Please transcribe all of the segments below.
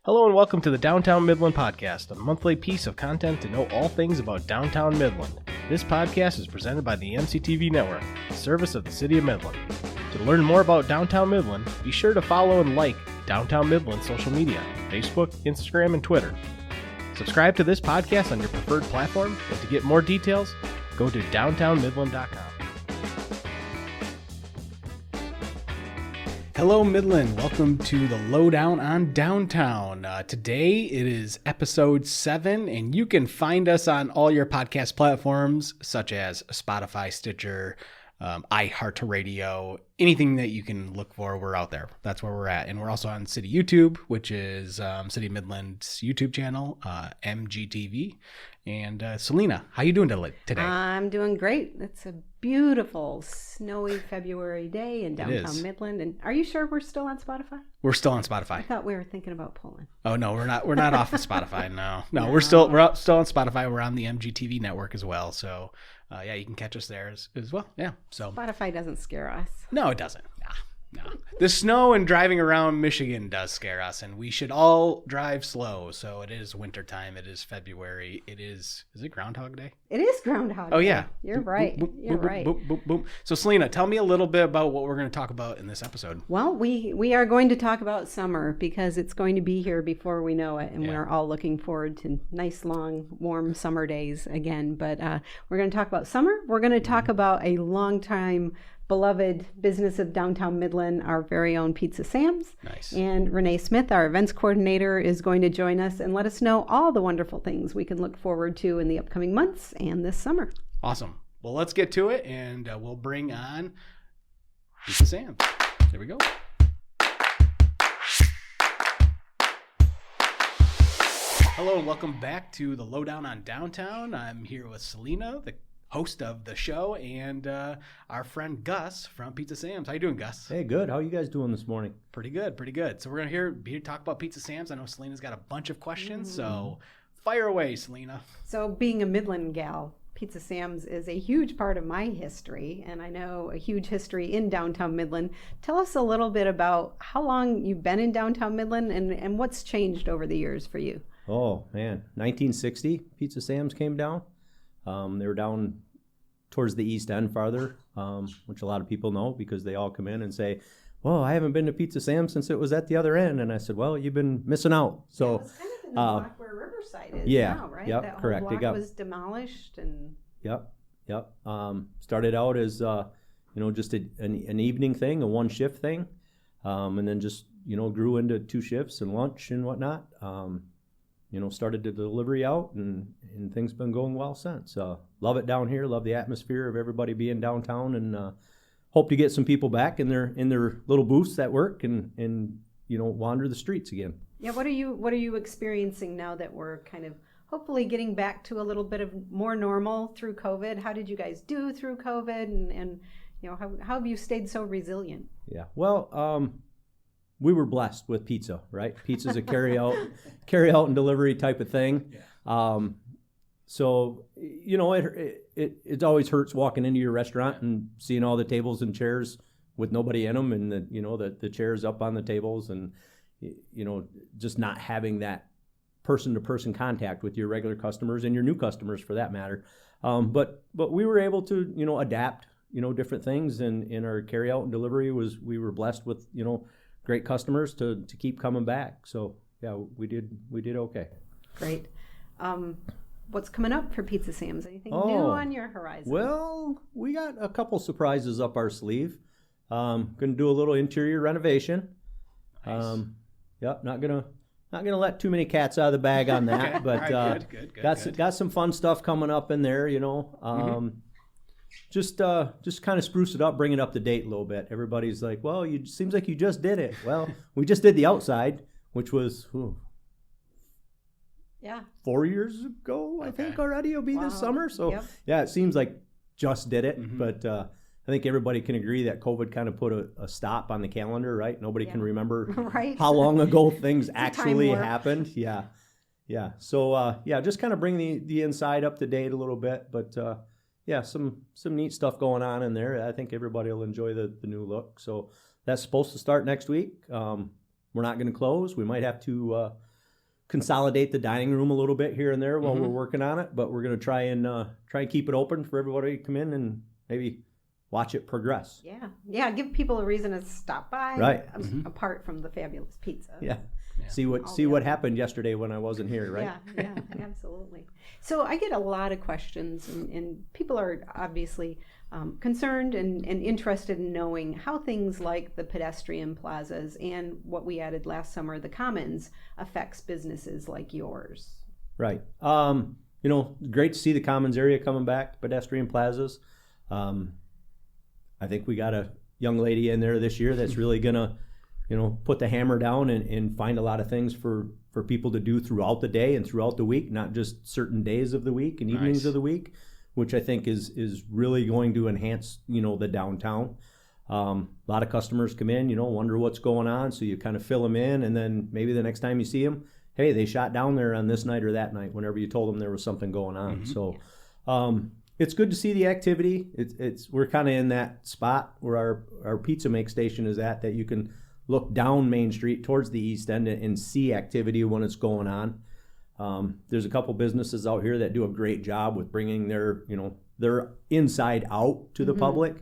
Hello and welcome to the Downtown Midland Podcast, a monthly piece of content to know all things about Downtown Midland. This podcast is presented by the MCTV Network, a service of the City of Midland. To learn more about Downtown Midland, be sure to follow and like Downtown Midland social media, Facebook, Instagram, and Twitter. Subscribe to this podcast on your preferred platform, and to get more details, go to downtownmidland.com. Hello, Midland. Welcome to the Lowdown on Downtown. Today it is episode 7, and you can find us on all your podcast platforms such as Spotify, Stitcher, iHeartRadio, anything that you can look for, we're out there. That's where we're at. And we're also on City YouTube, which is City of Midland's YouTube channel, MGTV. And Selena, how you doing today? I'm doing great. It's a beautiful, snowy February day in downtown Midland. And are you sure we're still on Spotify? We're still on Spotify. I thought we were thinking about pulling. Oh no, we're not. We're not off of Spotify. No, we're still on Spotify. We're on the MGTV network as well. So yeah, you can catch us there as well. Yeah. So Spotify doesn't scare us. No, it doesn't. No. The snow and driving around Michigan does scare us, and we should all drive slow. So it is wintertime. It is February. Is it Groundhog Day? It is Groundhog Day. Oh, yeah. You're right. You're right. Boom. So, Selena, tell me a little bit about what we're going to talk about in this episode. Well, we are going to talk about summer because it's going to be here before we know it, and we're all looking forward to nice, long, warm summer days again. But we're going to talk about summer. We're going to talk about a long time beloved business of Downtown Midland, our very own Pizza Sam's. Nice. And Renee Smith, our events coordinator, is going to join us and let us know all the wonderful things we can look forward to in the upcoming months and this summer. Awesome. Well, let's get to it, and we'll bring on Pizza Sam's. There we go. Hello, and welcome back to the Lowdown on Downtown. I'm here with Selena, the host of the show, and our friend Gus from Pizza Sam's. How you doing, Gus? Hey, good. How are you guys doing this morning? Pretty good. So we're gonna be here to talk about Pizza Sam's. I know Selena's got a bunch of questions, so fire away, Selena. So being a Midland gal, Pizza Sam's is a huge part of my history, and I know a huge history in Downtown Midland. Tell us a little bit about how long you've been in Downtown Midland and what's changed over the years for you. Oh, man. 1960, Pizza Sam's came down. They were down towards the east end farther, which a lot of people know because they all come in and say, well, I haven't been to Pizza Sam's since it was at the other end. And I said, well, you've been missing out. So it's kind of in the block where Riverside is now, right? Yep, that whole correct. block was demolished. And Yep. Started out as, just an evening thing, a one shift thing. And then just, grew into 2 shifts and lunch and whatnot. Started the delivery out, and things been going well since. Love it down here. Love the atmosphere of everybody being downtown, and hope to get some people back in their little booths at work and wander the streets again. Yeah, what are you experiencing now that we're kind of hopefully getting back to a little bit of more normal through COVID? How did you guys do through COVID, and how have you stayed so resilient? Yeah, well, we were blessed with pizza, right? Pizza's a carry out and delivery type of thing. Yeah. So it always hurts walking into your restaurant and seeing all the tables and chairs with nobody in them, and the chairs up on the tables, and just not having that person-to-person contact with your regular customers and your new customers for that matter. But we were able to adapt different things, and in our carry out and delivery we were blessed with great customers to keep coming back. So yeah, we did okay. Great. What's coming up for Pizza Sam's? Anything new on your horizon? Well, we got a couple surprises up our sleeve. Going to do a little interior renovation. Nice. Not gonna let too many cats out of the bag on that. Okay. But good. Got some fun stuff coming up in there. Just kind of spruce it up, bring it up to date a little bit. Everybody's like, well, seems like you just did it. Well, we just did the outside, which was 4 years ago, I think already. It'll be this summer. So yeah, it seems like just did it. But I think everybody can agree that COVID kind of put a stop on the calendar, right? Nobody can remember how long ago things actually happened. Yeah. So just kind of bring the inside up to date a little bit, but some neat stuff going on in there. I think everybody will enjoy the new look. So that's supposed to start next week. We're not going to close. We might have to consolidate the dining room a little bit here and there while we're working on it, but we're going to try and keep it open for everybody to come in and maybe watch it progress. Yeah. Give people a reason to stop by. Right. Apart from the fabulous pizza. Yeah. See what happened yesterday when I wasn't here, right? Yeah, absolutely. So I get a lot of questions, and people are obviously concerned and interested in knowing how things like the pedestrian plazas and what we added last summer, the Commons, affects businesses like yours. Right. Great to see the Commons area coming back, pedestrian plazas. I think we got a young lady in there this year that's really gonna put the hammer down and find a lot of things for people to do throughout the day and throughout the week, not just certain days of the week and evenings of the week, which I think is really going to enhance, the downtown. A lot of customers come in, wonder what's going on. So you kind of fill them in, and then maybe the next time you see them, hey, they shot down there on this night or that night, whenever you told them there was something going on. So it's good to see the activity. We're kind of in that spot where our pizza make station is at, that you can look down Main Street towards the east end and see activity when it's going on. There's a couple businesses out here that do a great job with bringing their inside out to the public.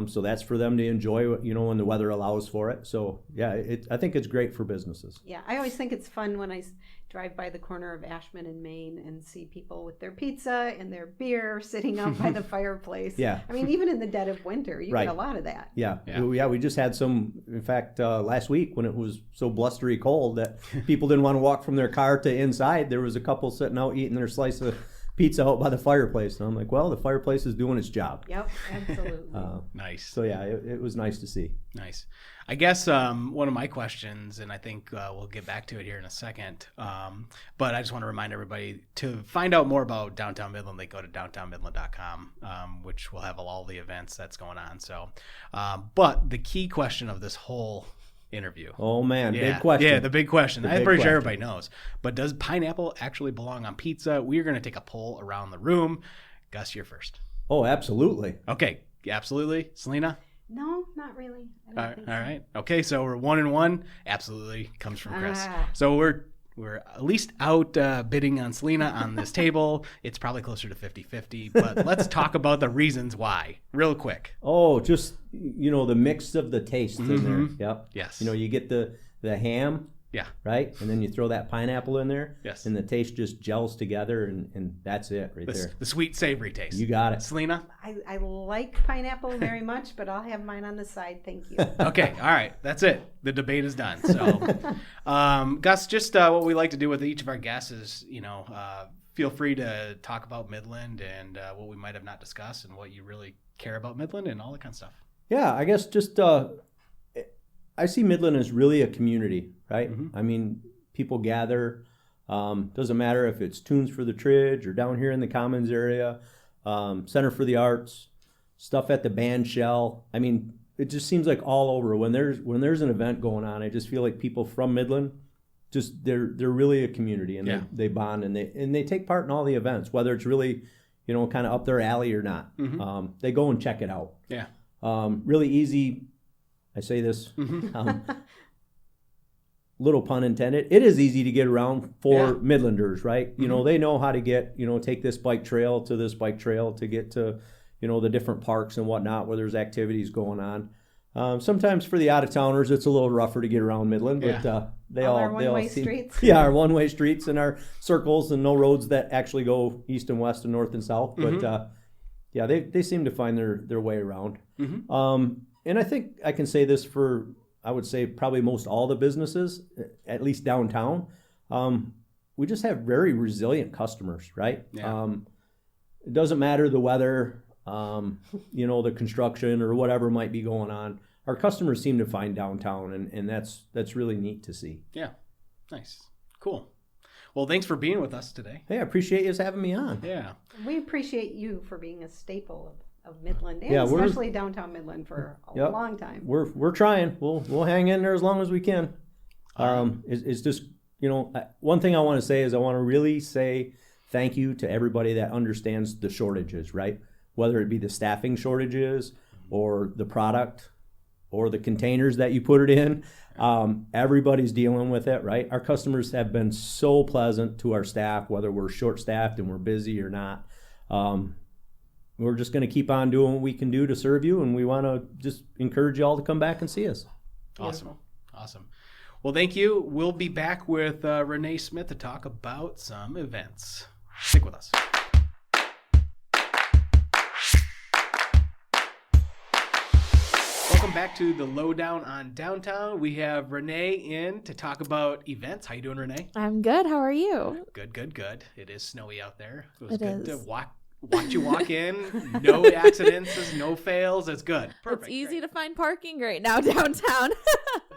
So that's for them to enjoy, when the weather allows for it. So yeah, I think it's great for businesses. Yeah, I always think it's fun when I drive by the corner of Ashman and Main and see people with their pizza and their beer sitting out by the fireplace. Yeah. I mean, even in the dead of winter, you get a lot of that. Yeah. We just had some, in fact, last week when it was so blustery cold that people didn't want to walk from their car to inside. There was a couple sitting out eating their slice of pizza out by the fireplace. And I'm like, well, the fireplace is doing its job. Yep, absolutely. Nice. So yeah, it was nice to see. Nice. I guess one of my questions, and I think we'll get back to it here in a second, but I just want to remind everybody to find out more about Downtown Midland. They go to downtownmidland.com, which will have all the events that's going on. So, but the key question of this whole interview. Oh man, big question. Yeah, the big question. I'm pretty sure everybody knows. But does pineapple actually belong on pizza? We're going to take a poll around the room. Gus, you're first. Oh, absolutely. Okay, absolutely. Selena? No, not really. All right. Okay, so we're 1-1. Absolutely comes from Chris. So we're at least out bidding on Selena on this table. It's probably closer to 50-50, but let's talk about the reasons why real quick. Oh, just, the mix of the tastes in there. Yep. Yes. You get the ham. Yeah. Right? And then you throw that pineapple in there. Yes. And the taste just gels together, and that's it right there. The sweet, savory taste. You got it. Selena? I like pineapple very much, but I'll have mine on the side. Thank you. Okay. All right. That's it. The debate is done. So, Gus, just what we like to do with each of our guests is, feel free to talk about Midland and what we might have not discussed and what you really care about Midland and all that kind of stuff. Yeah, I guess just I see Midland as really a community, right? I mean, people gather. Doesn't matter if it's Tunes for the Tridge or down here in the Commons area, Center for the Arts, stuff at the band shell. I mean, it just seems like all over. When there's an event going on, I just feel like people from Midland, they're really a community, and they bond and they take part in all the events, whether it's really, kind of up their alley or not. They go and check it out. Yeah. Really easy. I say this, little pun intended. It is easy to get around for Midlanders, right? They know how to get, take this bike trail to this bike trail to get to, the different parks and whatnot where there's activities going on. Sometimes for the out-of-towners, it's a little rougher to get around Midland, but they all one-way seem, streets. Yeah, our one-way streets and our circles and no roads that actually go east and west and north and south. But they seem to find their way around. And I think I can say this for, I would say, probably most all the businesses, at least downtown. We just have very resilient customers, right? Yeah. It doesn't matter the weather, the construction or whatever might be going on. Our customers seem to find downtown, and that's really neat to see. Yeah. Nice. Cool. Well, thanks for being with us today. Hey, I appreciate you having me on. Yeah. We appreciate you for being a staple of Midland, and especially downtown Midland for a long time. We're trying. We'll hang in there as long as we can. It's just, one thing I want to say is I want to really say thank you to everybody that understands the shortages, right? Whether it be the staffing shortages or the product, or the containers that you put it in. Everybody's dealing with it, right? Our customers have been so pleasant to our staff, whether we're short-staffed and we're busy or not. We're just going to keep on doing what we can do to serve you, and we want to just encourage you all to come back and see us. Awesome. Well, thank you. We'll be back with Renee Smith to talk about some events. Stick with us. Welcome back to the Lowdown on Downtown. We have Renee in to talk about events. How you doing, Renee? I'm good. How are you? Good. It is snowy out there. It was It good is. to watch you walk in. No accidents, no fails. It's good. Perfect. It's easy to find parking right now downtown.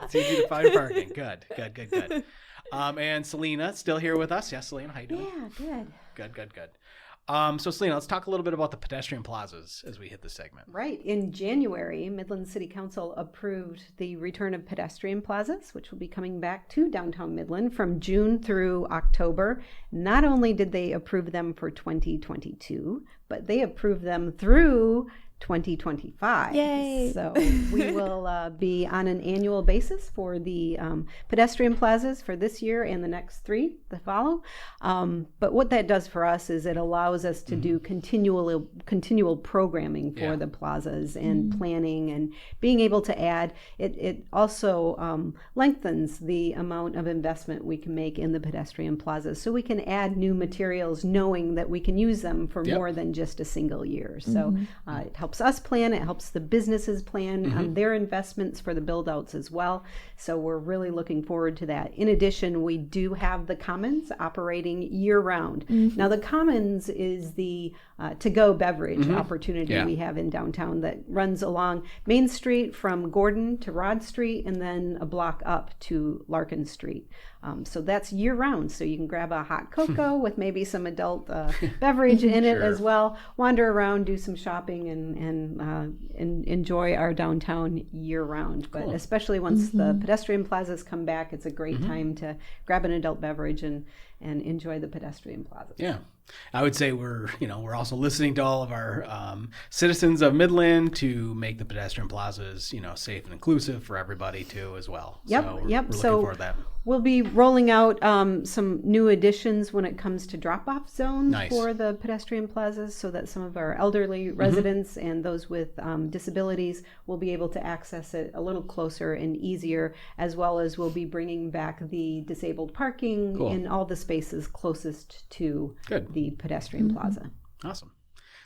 It's easy to find parking. Good. And Selena still here with us. Yes, Selena, how you doing? Yeah, good. Good. So Selena, let's talk a little bit about the pedestrian plazas as we hit this segment. Right. In January, Midland City Council approved the return of pedestrian plazas, which will be coming back to downtown Midland from June through October. Not only did they approve them for 2022, but they approved them through 2025. Yay. So we will be on an annual basis for the pedestrian plazas for this year and the next three that follow. But what that does for us is it allows us to do continual programming for the plazas and planning and being able to add. It also lengthens the amount of investment we can make in the pedestrian plazas, so we can add new materials knowing that we can use them for more than just a single year. So it helps us plan, it helps the businesses plan on their investments for the build outs as well. So we're really looking forward to that. In addition, we do have the Commons operating year round. Now the Commons is the to-go beverage opportunity we have in downtown that runs along Main Street from Gordon to Rod Street and then a block up to Larkin Street. So that's year round. So you can grab a hot cocoa with maybe some adult beverage in it as well, wander around, do some shopping and enjoy our downtown year round. But especially once the pedestrian plazas come back, it's a great time to grab an adult beverage and enjoy the pedestrian plazas. Yeah. I would say we're also listening to all of our citizens of Midland to make the pedestrian plazas, safe and inclusive for everybody too as well. Yep. So we're looking forward to that. We'll be rolling out some new additions when it comes to drop-off zones for the pedestrian plazas, so that some of our elderly residents and those with disabilities will be able to access it a little closer and easier, as well as we'll be bringing back the disabled parking in all the spaces closest to the pedestrian plaza. Awesome.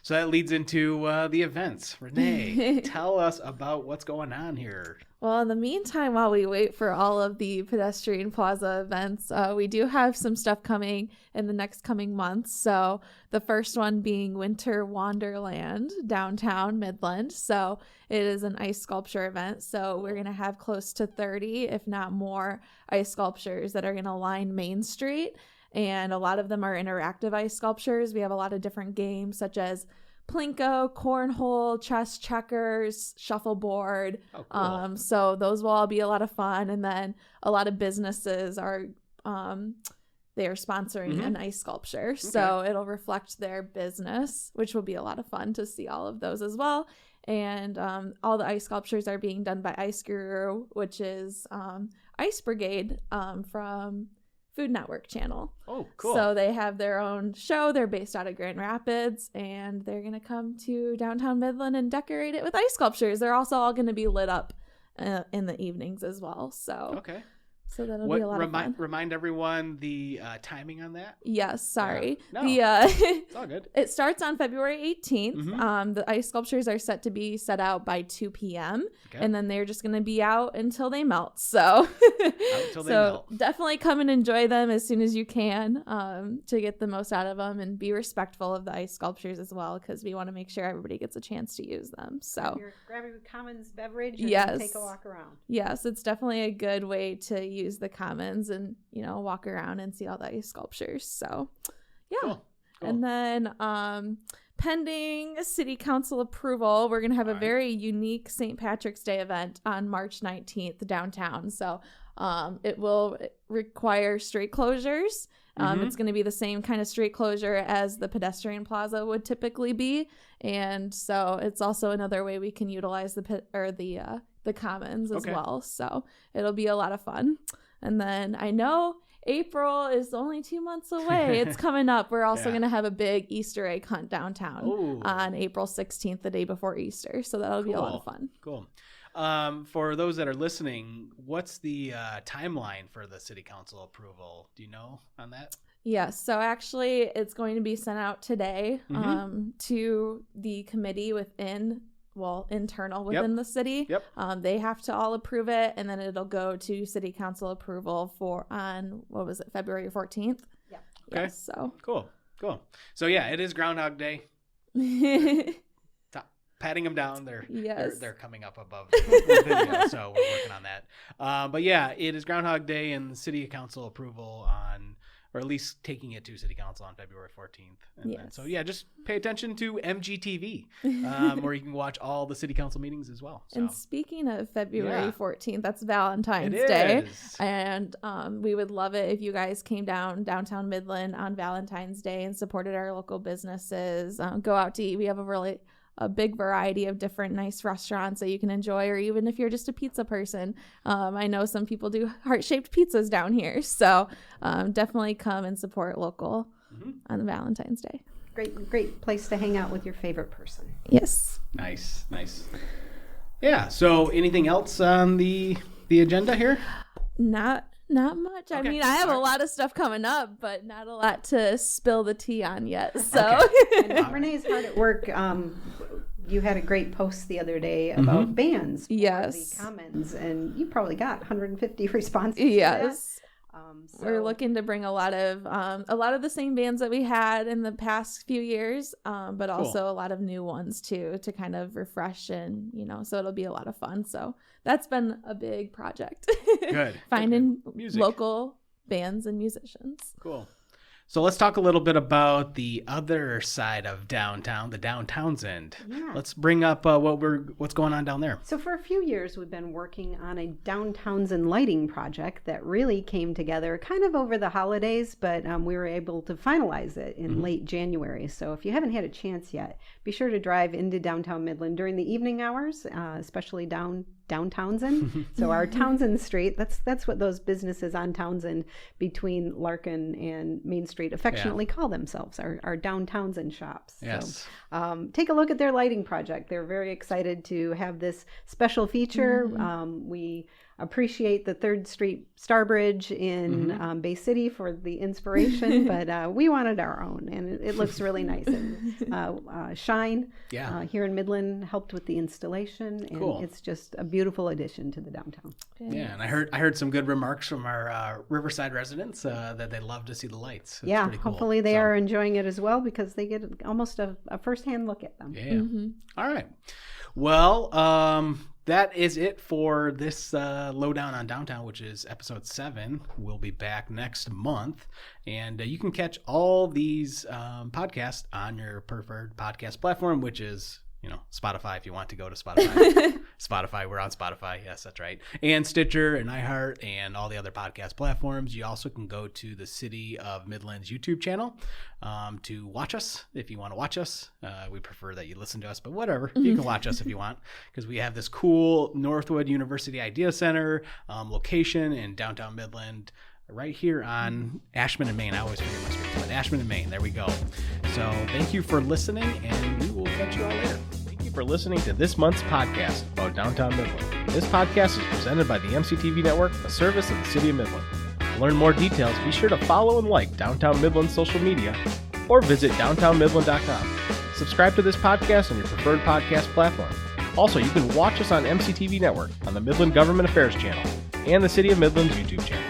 So that leads into the events. Renee, tell us about what's going on here. Well, in the meantime, while we wait for all of the pedestrian plaza events, we do have some stuff coming in the next coming months. So the first one being Winter Wonderland, Downtown Midland. So it is an ice sculpture event. So we're going to have close to 30, if not more, ice sculptures that are going to line Main Street. And a lot of them are interactive ice sculptures. We have a lot of different games such as Plinko, Cornhole, Chess, Checkers, Shuffleboard. Oh, cool. So those will all be a lot of fun. And then a lot of businesses are they are sponsoring an ice sculpture. Okay. So it'll reflect their business, which will be a lot of fun to see all of those as well. And all the ice sculptures are being done by Ice Guru, which is Ice Brigade from Food Network channel. Oh, cool. So they have their own show. They're based out of Grand Rapids, and they're going to come to downtown Midland and decorate it with ice sculptures. They're also all going to be lit up in the evenings as well. So okay. So that'll be a lot of fun. Remind everyone the timing on that. Yes, sorry. No, it's all good. It starts on February 18th. The ice sculptures are set to be set out by 2 p.m. Okay. And then they're just going to be out until they melt. So, definitely come and enjoy them as soon as you can to get the most out of them, and be respectful of the ice sculptures as well, because we want to make sure everybody gets a chance to use them. So grab your Commons beverage and take a walk around. Yes, it's definitely a good way to use the Commons and walk around and see all the ice sculptures. So Cool. And then pending city council approval, we're going to have a very unique St. Patrick's Day event on March 19th downtown. So it will require street closures. It's going to be the same kind of street closure as the pedestrian plaza would typically be. And so it's also another way we can utilize the the Commons as well. So it'll be a lot of fun. And then I know April is only 2 months away. It's coming up. We're also going to have a big Easter egg hunt downtown on April 16th, the day before Easter. So that'll be a lot of fun. Cool. For those that are listening, what's the timeline for the city council approval? Do you know on that? Yes. So actually, it's going to be sent out today to the committee internal within the city. They have to all approve it, and then it'll go to city council approval on February 14th. Yeah. Okay. Yes, so cool. So yeah, it is Groundhog Day. Patting them down. They're coming up above the video, so we're working on that. But yeah, it is Groundhog Day, and the city council approval or at least taking it to city council on February 14th. And then, so yeah, just pay attention to MGTV, where you can watch all the city council meetings as well. So. And speaking of February 14th, that's Valentine's Day. And we would love it if you guys came downtown Midland on Valentine's Day and supported our local businesses. Go out to eat. We have a big variety of different nice restaurants that you can enjoy, or even if you're just a pizza person. I know some people do heart-shaped pizzas down here, so definitely come and support local on Valentine's Day. Great place to hang out with your favorite person. Yes. Nice. Yeah, so anything else on the agenda here? Not much. Okay. I mean, I have a lot of stuff coming up, but not a lot to spill the tea on yet. So and Renee's hard at work. You had a great post the other day about bands for the Commons, and you probably got 150 responses. Yes. We're looking to bring a lot of the same bands that we had in the past few years, but also a lot of new ones too, to kind of refresh and, so it'll be a lot of fun. So that's been a big project. Good. Finding local bands and musicians. Cool. So let's talk a little bit about the other side of downtown, the Downtownsend. Yeah. Let's bring up what's going on down there. So for a few years, we've been working on a Downtownsend lighting project that really came together kind of over the holidays, but we were able to finalize it in late January. So if you haven't had a chance yet, be sure to drive into downtown Midland during the evening hours, especially down Townsend. So our Townsend Street, that's what those businesses on Townsend between Larkin and Main Street affectionately call themselves, our down Townsend shops. Yes. So take a look at their lighting project. They're very excited to have this special feature. We appreciate the 3rd Street Star Bridge in Bay City for the inspiration, but we wanted our own, and it looks really nice. And Shine here in Midland helped with the installation, and it's just a beautiful addition to the downtown. Yeah, and I heard some good remarks from our Riverside residents that they love to see the lights. It's pretty cool. Hopefully they are enjoying it as well, because they get almost a first-hand look at them. Yeah. All right. Well, that is it for this Lowdown on Downtown, which is episode 7. We'll be back next month. And you can catch all these podcasts on your preferred podcast platform, which is, Spotify, if you want to go to Spotify. Spotify, we're on Spotify. Yes, that's right. And Stitcher and iHeart and all the other podcast platforms. You also can go to the City of Midland's YouTube channel to watch us if you want to watch us. We prefer that you listen to us, but whatever. You can watch us if you want, because we have this cool Northwood University Idea Center location in downtown Midland, right here on Ashman and Main. I always forget my streets, but Ashman and Main. There we go. So thank you for listening, and we will catch you all later. Thank you for listening to this month's podcast about Downtown Midland. This podcast is presented by the MCTV Network, a service of the City of Midland. To learn more details, be sure to follow and like Downtown Midland's social media, or visit downtownmidland.com. Subscribe to this podcast on your preferred podcast platform. Also, you can watch us on MCTV Network on the Midland Government Affairs channel and the City of Midland's YouTube channel.